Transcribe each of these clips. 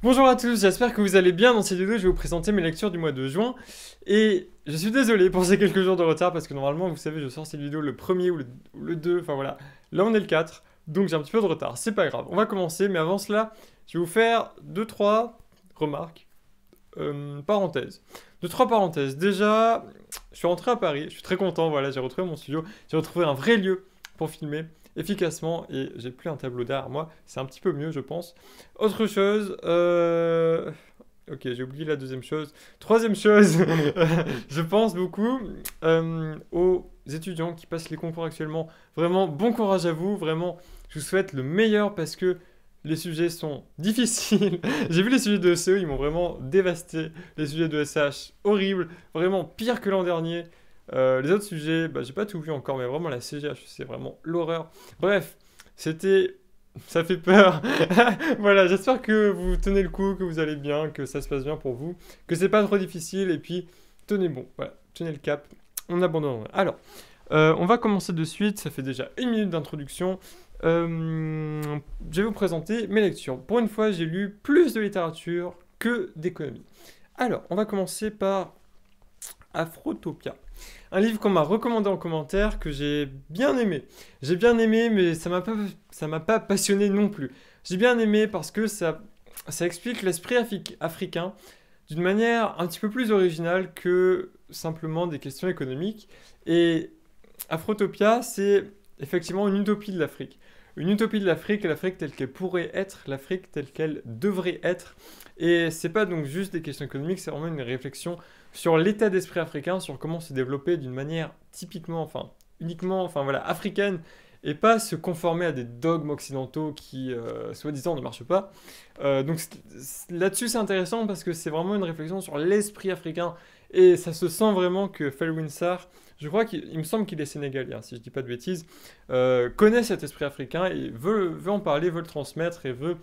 Bonjour à tous, j'espère que vous allez bien. Dans cette vidéo, je vais vous présenter mes lectures du mois de juin. Et je suis désolé pour ces quelques jours de retard parce que normalement, vous savez, je sors cette vidéo le premier ou le 2, enfin voilà. Là, on est le 4, donc j'ai un petit peu de retard. C'est pas grave, on va commencer, mais avant cela, je vais vous faire deux trois remarques, parenthèses. Deux trois parenthèses. Déjà, je suis rentré à Paris, je suis très content, voilà, j'ai retrouvé mon studio, j'ai retrouvé un vrai lieu pour filmer efficacement et j'ai plus un tableau derrière moi, c'est un petit peu mieux je pense. Autre chose, ok j'ai oublié la deuxième chose. Troisième chose, je pense beaucoup aux étudiants qui passent les concours actuellement. Vraiment bon courage à vous, vraiment je vous souhaite le meilleur parce que les sujets sont difficiles. J'ai vu les sujets de SEO, ils m'ont vraiment dévasté. Les sujets de SH, horribles, vraiment pire que l'an dernier. Les autres sujets, bah, j'ai pas tout vu encore, mais vraiment la CGH, c'est vraiment l'horreur. Bref, c'était. Ça fait peur. Voilà, j'espère que vous tenez le coup, que vous allez bien, que ça se passe bien pour vous, que c'est pas trop difficile, et puis tenez bon, voilà, tenez le cap, on abandonne. Alors, on va commencer de suite, ça fait déjà une minute d'introduction. Je vais vous présenter mes lectures. Pour une fois, j'ai lu plus de littérature que d'économie. Alors, on va commencer par Afrotopia. Un livre qu'on m'a recommandé en commentaire que j'ai bien aimé. J'ai bien aimé, mais ça m'a pas passionné non plus. J'ai bien aimé parce que ça explique l'esprit africain d'une manière un petit peu plus originale que simplement des questions économiques. Et Afrotopia, c'est effectivement une utopie de l'Afrique. Une utopie de l'Afrique, l'Afrique telle qu'elle pourrait être, l'Afrique telle qu'elle devrait être. Et c'est pas donc juste des questions économiques, c'est vraiment une réflexion sur l'état d'esprit africain, sur comment se développer d'une manière typiquement, enfin, uniquement, enfin voilà, africaine, et pas se conformer à des dogmes occidentaux qui, soi-disant, ne marchent pas. Donc là-dessus, c'est intéressant parce que c'est vraiment une réflexion sur l'esprit africain, et ça se sent vraiment que Felwine Sarr, je crois qu'il me semble qu'il est sénégalais, hein, si je dis pas de bêtises, connaît cet esprit africain et veut en parler, veut le transmettre et veut,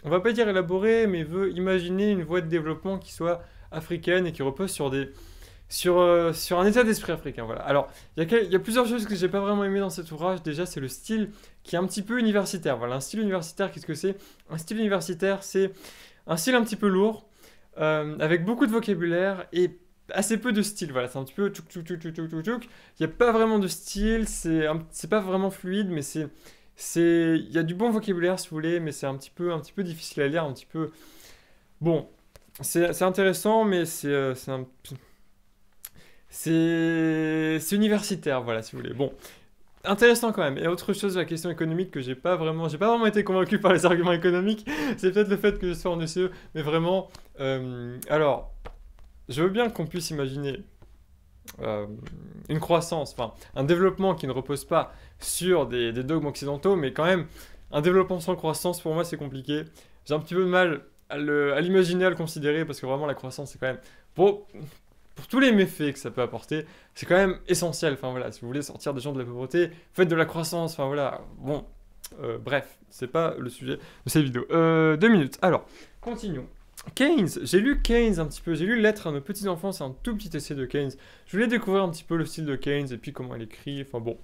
on va pas dire élaborer, mais veut imaginer une voie de développement qui soit africaine et qui repose sur un état d'esprit africain. Voilà. Alors, il y a plusieurs choses que j'ai pas vraiment aimé dans cet ouvrage. Déjà, c'est le style qui est un petit peu universitaire. Voilà, un style universitaire, qu'est-ce que c'est? Un style universitaire, c'est un style un petit peu lourd, avec beaucoup de vocabulaire et assez peu de style. Voilà, c'est un petit peu tchouk tchouk tchouk tchouk tchouk tchouk. Il n'y a pas vraiment de style, c'est pas vraiment fluide, mais il y a du bon vocabulaire si vous voulez, mais c'est un petit peu difficile à lire, un petit peu. Bon, c'est intéressant, mais c'est universitaire, voilà, si vous voulez. Bon, intéressant quand même. Et autre chose, la question économique que j'ai pas vraiment été convaincu par les arguments économiques. C'est peut-être le fait que je sois en ECE, mais vraiment. Alors, je veux bien qu'on puisse imaginer euh, une croissance, enfin un développement qui ne repose pas sur des dogmes occidentaux, mais quand même, un développement sans croissance, pour moi, c'est compliqué. J'ai un petit peu de mal à l'imaginer, à le considérer, parce que vraiment, la croissance, c'est quand même. Pour tous les méfaits que ça peut apporter, c'est quand même essentiel. Enfin voilà, si vous voulez sortir des gens de la pauvreté, faites de la croissance. Enfin voilà, bon, bref, c'est pas le sujet de cette vidéo. 2 minutes. Alors, continuons. Keynes, j'ai lu Keynes un petit peu, j'ai lu Lettres à nos petits-enfants, c'est un tout petit essai de Keynes. Je voulais découvrir un petit peu le style de Keynes et puis comment il écrit, enfin bon.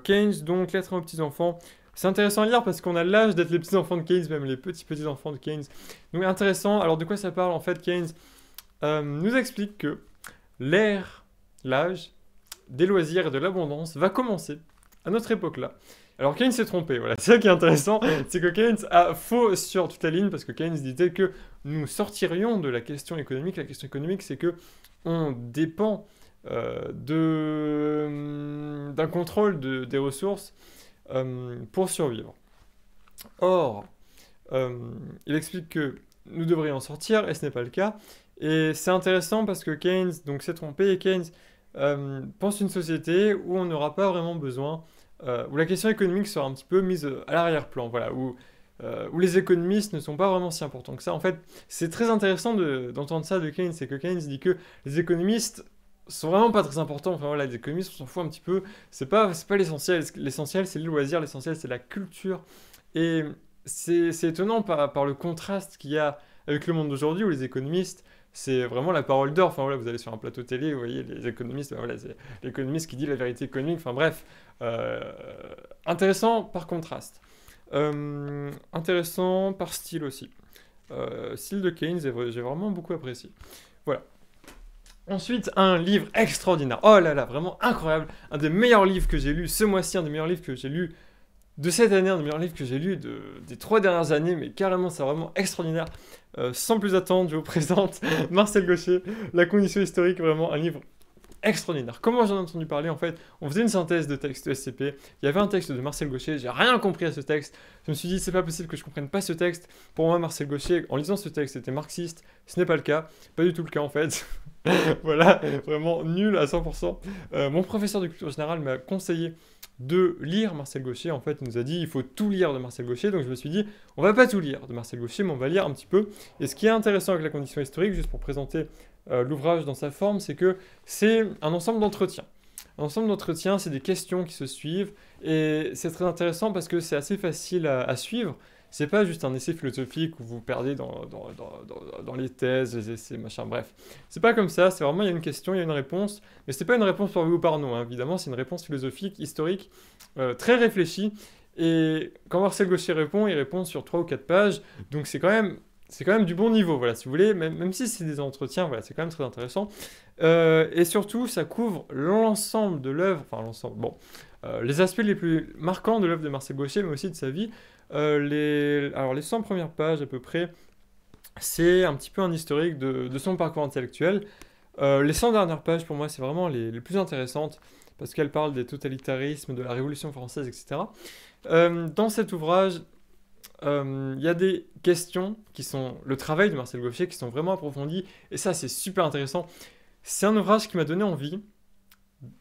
Keynes, donc, Lettres à nos petits-enfants. C'est intéressant à lire parce qu'on a l'âge d'être les petits-enfants de Keynes, même les petits-petits-enfants de Keynes. Donc intéressant, alors de quoi ça parle en fait Keynes nous explique que l'âge des loisirs et de l'abondance va commencer à notre époque-là. Alors Keynes s'est trompé, voilà. C'est ça qui est intéressant, c'est que Keynes a faux sur toute la ligne parce que Keynes disait que nous sortirions de la question économique. La question économique, c'est que on dépend d'un contrôle des ressources pour survivre. Or, euh, il explique que nous devrions en sortir et ce n'est pas le cas. Et c'est intéressant parce que Keynes donc s'est trompé et Keynes pense une société où on n'aura pas vraiment besoin, où la question économique sera un petit peu mise à l'arrière-plan, voilà, où les économistes ne sont pas vraiment si importants que ça. En fait, c'est très intéressant d'entendre ça de Keynes, c'est que Keynes dit que les économistes sont vraiment pas très importants. Enfin voilà, les économistes on s'en fout un petit peu. C'est pas l'essentiel. L'essentiel c'est le loisir, l'essentiel c'est la culture. Et c'est étonnant par le contraste qu'il y a avec le monde d'aujourd'hui où les économistes c'est vraiment la parole d'or. Enfin voilà, vous allez sur un plateau télé, vous voyez les économistes, ben, voilà, c'est l'économiste qui dit la vérité économique. Enfin bref, euh, intéressant par contraste, intéressant par style aussi. style de Keynes, et j'ai vraiment beaucoup apprécié. Voilà. Ensuite, un livre extraordinaire. Oh là là, vraiment incroyable. Un des meilleurs livres que j'ai lu ce mois-ci, un des meilleurs livres que j'ai lu de cette année, un des meilleurs livres que j'ai lu des 3 dernières années, mais carrément, c'est vraiment extraordinaire. Sans plus attendre, je vous présente Marcel Gauchet, La condition historique, vraiment un livre extraordinaire. Comment j'en ai entendu parler? En fait, on faisait une synthèse de texte SCP. Il y avait un texte de Marcel Gauchet, j'ai rien compris à ce texte. Je me suis dit, c'est pas possible que je comprenne pas ce texte. Pour moi, Marcel Gauchet, en lisant ce texte, était marxiste. Ce n'est pas le cas. Pas du tout le cas, en fait. Voilà, vraiment nul à 100%. Mon professeur de culture générale m'a conseillé de lire Marcel Gauchet. En fait, il nous a dit il faut tout lire de Marcel Gauchet. Donc je me suis dit, on va pas tout lire de Marcel Gauchet, mais on va lire un petit peu. Et ce qui est intéressant avec la condition historique, juste pour présenter l'ouvrage dans sa forme, c'est que c'est un ensemble d'entretiens. Un ensemble d'entretiens, c'est des questions qui se suivent. Et c'est très intéressant parce que c'est assez facile à suivre. C'est pas juste un essai philosophique où vous perdez dans les thèses, les essais, machin, bref. C'est pas comme ça, c'est vraiment, il y a une question, il y a une réponse, mais c'est pas une réponse par oui ou par non, hein, évidemment, c'est une réponse philosophique, historique, très réfléchie, et quand Marcel Gauchet répond, il répond sur 3 ou 4 pages, donc c'est quand même du bon niveau, voilà, si vous voulez, même si c'est des entretiens, voilà, c'est quand même très intéressant. Et surtout, ça couvre l'ensemble de l'œuvre, enfin l'ensemble, bon, les aspects les plus marquants de l'œuvre de Marcel Gauchet, mais aussi de sa vie. Alors, les 100 premières pages à peu près, c'est un petit peu un historique de son parcours intellectuel. Les 100 dernières pages, pour moi, c'est vraiment les plus intéressantes, parce qu'elles parlent des totalitarismes, de la Révolution française, etc. Dans cet ouvrage, il y a des questions qui sont le travail de Marcel Gauchet, qui sont vraiment approfondies, et ça, c'est super intéressant. C'est un ouvrage qui m'a donné envie.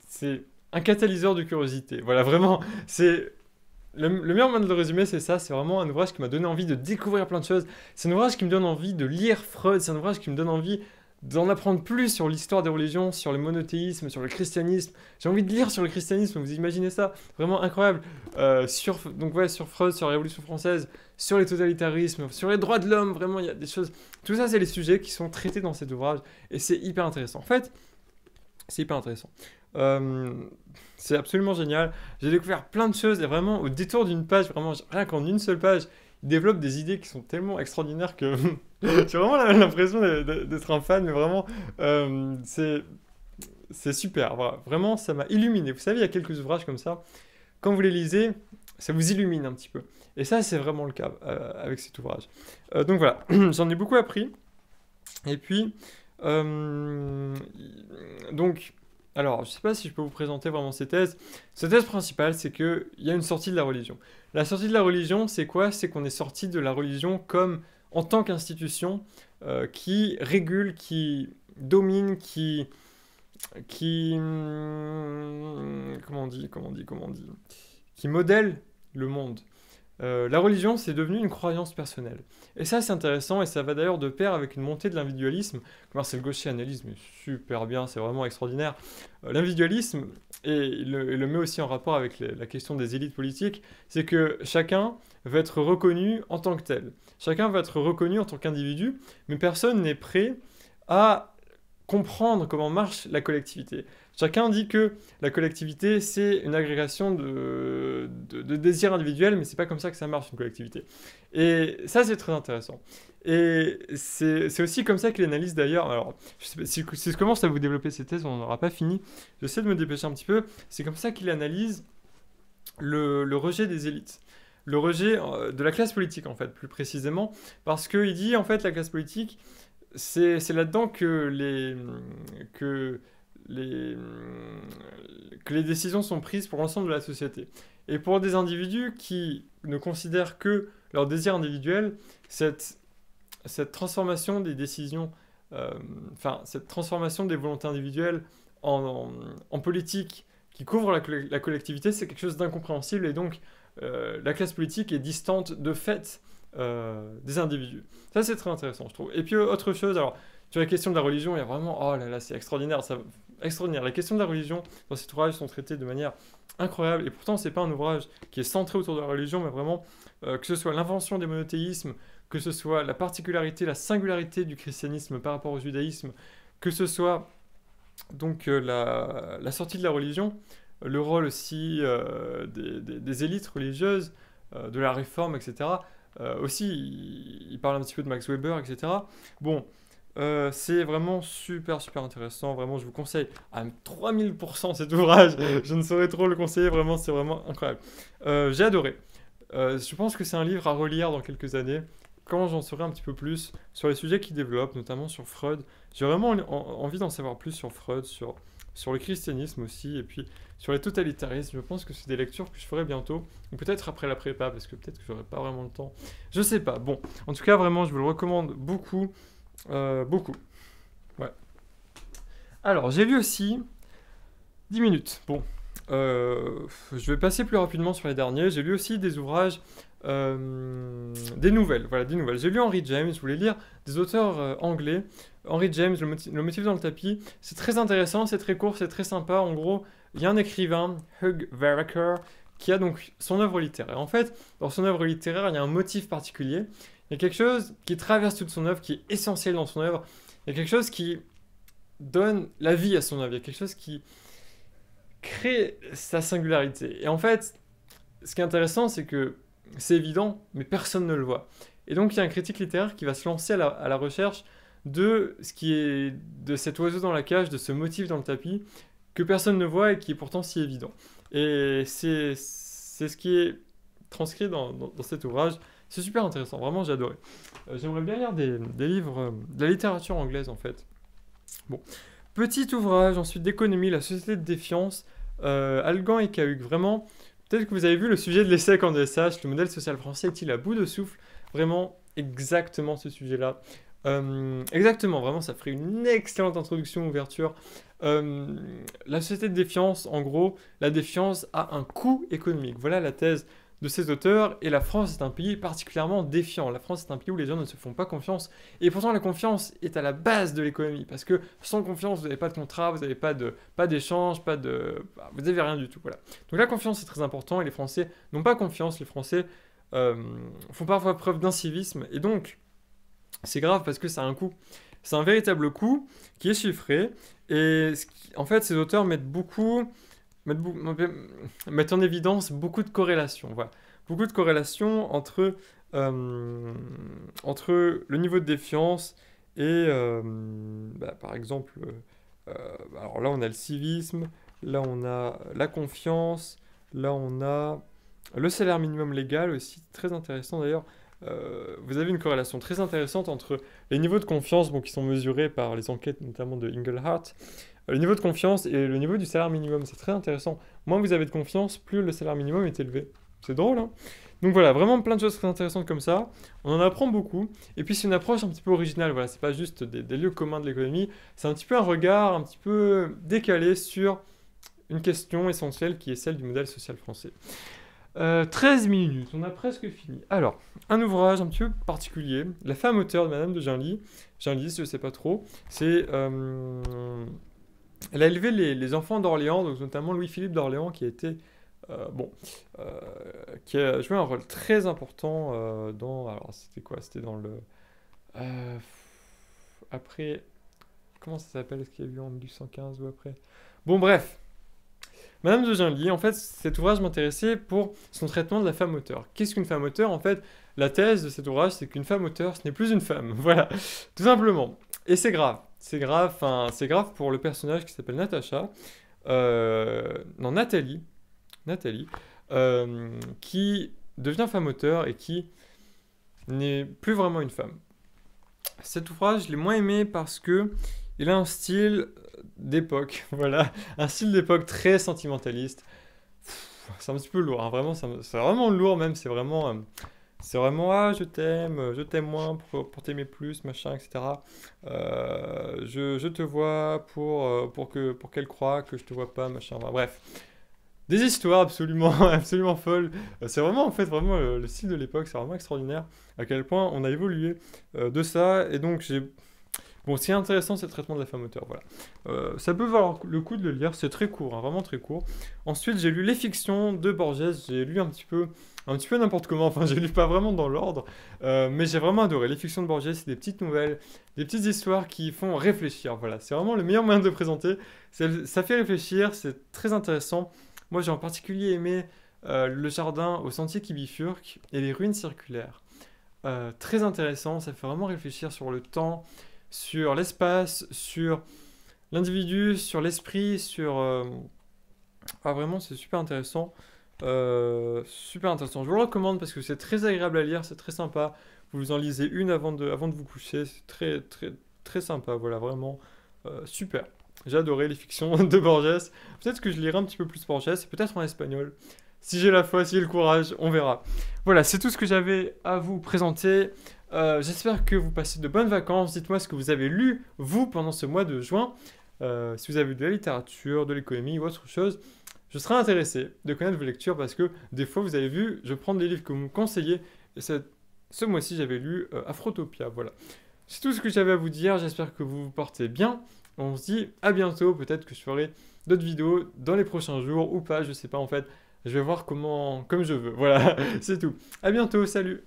C'est un catalyseur de curiosité. Voilà, vraiment, c'est le meilleur moyen de le résumer, c'est ça. C'est vraiment un ouvrage qui m'a donné envie de découvrir plein de choses. C'est un ouvrage qui me donne envie de lire Freud. C'est un ouvrage qui me donne envie d'en apprendre plus sur l'histoire des religions, sur le monothéisme, sur le christianisme. J'ai envie de lire sur le christianisme, vous imaginez ça? Vraiment incroyable. Donc ouais, sur Freud, sur la Révolution française, sur les totalitarismes, sur les droits de l'homme, vraiment, il y a des choses... Tout ça, c'est les sujets qui sont traités dans cet ouvrage, et c'est hyper intéressant. En fait, c'est hyper intéressant. Euh, c'est absolument génial. J'ai découvert plein de choses, et vraiment, au détour d'une page, vraiment, rien qu'en une seule page, il développe des idées qui sont tellement extraordinaires que j'ai vraiment l'impression d'être un fan, mais vraiment, c'est super. Voilà. Vraiment, ça m'a illuminé. Vous savez, il y a quelques ouvrages comme ça, quand vous les lisez, ça vous illumine un petit peu. Et ça, c'est vraiment le cas avec cet ouvrage. Donc voilà, j'en ai beaucoup appris. Et puis, euh, donc, alors, je ne sais pas si je peux vous présenter vraiment ces thèses. Cette thèse principale, c'est qu'il y a une sortie de la religion. La sortie de la religion, c'est quoi? C'est qu'on est sorti de la religion comme en tant qu'institution qui régule, qui domine, comment on dit, qui modèle le monde. La religion, c'est devenu une croyance personnelle. Et ça, c'est intéressant, et ça va d'ailleurs de pair avec une montée de l'individualisme, que Marcel Gauchet analyse, mais super bien, c'est vraiment extraordinaire. L'individualisme, et il le met aussi en rapport avec la question des élites politiques, c'est que chacun va être reconnu en tant que tel. Chacun va être reconnu en tant qu'individu, mais personne n'est prêt à comprendre comment marche la collectivité. Chacun dit que la collectivité, c'est une agrégation de désirs individuels, mais c'est pas comme ça que ça marche, une collectivité. Et ça, c'est très intéressant. Et c'est aussi comme ça qu'il analyse d'ailleurs. Alors, je sais pas, si je commence à vous développer ces thèses, on n'aura pas fini. J'essaie de me dépêcher un petit peu. C'est comme ça qu'il analyse le rejet des élites. Le rejet de la classe politique, en fait, plus précisément. Parce qu'il dit, en fait, la classe politique, c'est là-dedans que les, que les décisions sont prises pour l'ensemble de la société. Et pour des individus qui ne considèrent que leur désir individuel, cette transformation des décisions, cette transformation des volontés individuelles en politique qui couvre la collectivité, c'est quelque chose d'incompréhensible, et donc la classe politique est distante de fait des individus. Ça, c'est très intéressant, je trouve. Et puis, autre chose, alors, sur la question de la religion, il y a vraiment... Oh là là, c'est extraordinaire, extraordinaire. Les questions de la religion dans cet ouvrage sont traitées de manière incroyable, et pourtant, c'est pas un ouvrage qui est centré autour de la religion, mais vraiment, que ce soit l'invention des monothéismes, que ce soit la particularité, la singularité du christianisme par rapport au judaïsme, que ce soit donc la sortie de la religion, le rôle aussi des élites religieuses, de la réforme, etc. Aussi, il parle un petit peu de Max Weber, etc. Bon, c'est vraiment super, super intéressant. Vraiment, je vous conseille à 3000% cet ouvrage. Je ne saurais trop le conseiller, vraiment, c'est vraiment incroyable. J'ai adoré. Je pense que c'est un livre à relire dans quelques années, quand j'en saurai un petit peu plus sur les sujets qu'il développe, notamment sur Freud. J'ai vraiment envie d'en savoir plus sur Freud, sur le christianisme aussi, et puis sur les totalitarismes. Je pense que c'est des lectures que je ferai bientôt, ou peut-être après la prépa, parce que peut-être que j'aurai pas vraiment le temps. Je sais pas. Bon, en tout cas, vraiment, je vous le recommande beaucoup. Beaucoup. Ouais. Alors, j'ai lu aussi 10 minutes. Bon, je vais passer plus rapidement sur les derniers. J'ai lu aussi des ouvrages, des nouvelles. Voilà, des nouvelles. J'ai lu Henry James. Je voulais lire des auteurs anglais. Henry James, le motif dans le tapis. C'est très intéressant, c'est très court, c'est très sympa. En gros, il y a un écrivain, Hugh Vereker, qui a donc son œuvre littéraire. En fait, dans son œuvre littéraire, il y a un motif particulier. Il y a quelque chose qui traverse toute son œuvre, qui est essentiel dans son œuvre. Il y a quelque chose qui donne la vie à son œuvre. Il y a quelque chose qui crée sa singularité. Et en fait, ce qui est intéressant, c'est que c'est évident, mais personne ne le voit. Et donc, il y a un critique littéraire qui va se lancer à la recherche de ce qui est de cet oiseau dans la cage, de ce motif dans le tapis, que personne ne voit et qui est pourtant si évident. Et c'est ce qui est transcrit dans cet ouvrage. C'est super intéressant, vraiment j'ai adoré. J'aimerais bien lire des livres, de la littérature anglaise en fait. Bon, petit ouvrage ensuite d'économie, la société de défiance, Algan et Cahuc. Vraiment, peut-être que vous avez vu le sujet de l'essai en DSH, le modèle social français est-il à bout de souffle? Vraiment, exactement ce sujet-là. Exactement, vraiment, ça ferait une excellente introduction, ouverture. La société de défiance, en gros, la défiance a un coût économique. Voilà la thèse de ces auteurs, et la France est un pays particulièrement défiant. La France est un pays où les gens ne se font pas confiance, et pourtant la confiance est à la base de l'économie, parce que sans confiance, vous n'avez pas de contrat, vous n'avez pas d'échange, vous n'avez rien du tout, voilà. Donc la confiance est très important, et les Français n'ont pas confiance, les Français font parfois preuve d'incivisme, et donc c'est grave parce que ça a un coût. C'est un véritable coût qui est chiffré, et en fait ces auteurs mettent en évidence beaucoup de corrélations. Voilà. Beaucoup de corrélations entre le niveau de défiance et, par exemple, alors là on a le civisme, là on a la confiance, là on a le salaire minimum légal aussi, très intéressant d'ailleurs. Vous avez une corrélation très intéressante entre les niveaux de confiance qui sont mesurés par les enquêtes notamment de Inglehart, le niveau de confiance et le niveau du salaire minimum. C'est très intéressant. Moins vous avez de confiance, plus le salaire minimum est élevé. C'est drôle, hein? Donc voilà, vraiment plein de choses très intéressantes comme ça. On en apprend beaucoup. Et puis c'est une approche un petit peu originale. Voilà, c'est pas juste des lieux communs de l'économie. C'est un petit peu un regard un petit peu décalé sur une question essentielle qui est celle du modèle social français. 13 minutes, on a presque fini. Alors, un ouvrage un petit peu particulier, La femme auteur de Madame de Genlis. Genlis, je sais pas trop. C'est... elle a élevé les enfants d'Orléans, donc notamment Louis-Philippe d'Orléans, qui a été... qui a joué un rôle très important dans... Alors, c'était quoi? C'était dans le... après... Comment ça s'appelle? Est-ce qu'il y a eu en 1815 ou après? Bon, bref. Madame de Genlis, en fait, cet ouvrage m'intéressait pour son traitement de la femme auteur. Qu'est-ce qu'une femme auteur? En fait, la thèse de cet ouvrage, c'est qu'une femme auteur, ce n'est plus une femme. Voilà, tout simplement. Et c'est grave. C'est grave, c'est grave pour le personnage qui s'appelle Natacha. Non, Nathalie. Nathalie. Qui devient femme auteur et qui n'est plus vraiment une femme. Cet ouvrage, je l'ai moins aimé parce que il a un style d'époque, voilà, un style d'époque très sentimentaliste. C'est un petit peu lourd, hein, vraiment, c'est vraiment lourd même, c'est vraiment ah je t'aime moins pour t'aimer plus, machin, etc. Je te vois pour qu'elle croie que je te vois pas, machin, enfin, bref. Des histoires absolument, absolument folles. C'est vraiment, en fait, vraiment le style de l'époque, c'est vraiment extraordinaire à quel point on a évolué de ça, et donc j'ai... Bon, ce qui est intéressant, c'est le traitement de la femme auteur, voilà. Ça peut valoir le coup de le lire, c'est très court, hein, vraiment très court. Ensuite, j'ai lu les fictions de Borges, j'ai lu un petit peu n'importe comment, enfin, j'ai lu pas vraiment dans l'ordre, mais j'ai vraiment adoré. Les fictions de Borges, c'est des petites nouvelles, des petites histoires qui font réfléchir, voilà. C'est vraiment le meilleur moyen de le présenter. Ça fait réfléchir, c'est très intéressant. Moi, j'ai en particulier aimé Le jardin au sentier qui bifurque et les ruines circulaires. très intéressant, ça fait vraiment réfléchir sur le temps, sur l'espace, sur l'individu, sur l'esprit, sur... Ah, vraiment, c'est super intéressant. Super intéressant. Je vous le recommande parce que c'est très agréable à lire, c'est très sympa. Vous en lisez une avant de vous coucher, c'est très, très, très sympa. Voilà, vraiment super. J'ai adoré les fictions de Borges. Peut-être que je lirai un petit peu plus Borges, et peut-être en espagnol. Si j'ai la foi, si j'ai le courage, on verra. Voilà, c'est tout ce que j'avais à vous présenter. J'espère que vous passez de bonnes vacances. Dites-moi ce que vous avez lu, vous, pendant ce mois de juin. Si vous avez lu de la littérature, de l'économie ou autre chose. Je serais intéressé de connaître vos lectures parce que des fois, vous avez vu, je prends des livres que vous me conseillez. Et ce mois-ci, j'avais lu Afrotopia. Voilà. C'est tout ce que j'avais à vous dire. J'espère que vous vous portez bien. On se dit à bientôt. Peut-être que je ferai d'autres vidéos dans les prochains jours ou pas. Je sais pas en fait. Je vais voir comment, comme je veux. Voilà, c'est tout. À bientôt. Salut.